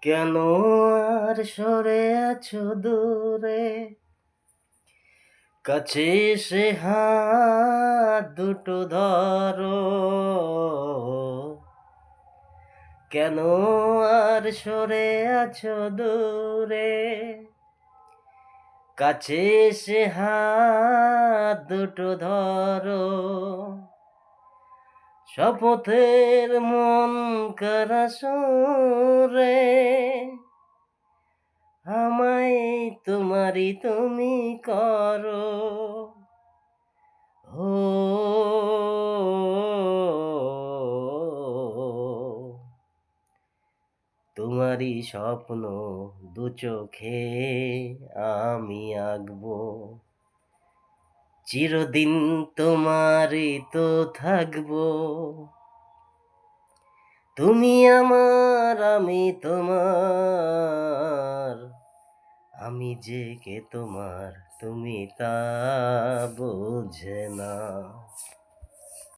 কেন আর সরে আছো দূরে, কাছে এসে হাত দুটো ধরো। কেন আর সরে আছো দূরে, কাছে এসে হাত দুটো ধরো। শপথের মন করা সুরে আমায় তোমারই তুমি করো। ও তোমারই স্বপ্ন দু চোখে আমি আঁকবো, চিরদিন তোমারই তো থাকবো। তুমি আমার আমি তোমার, আমি যে কে তোমার তুমি তা বোঝে না।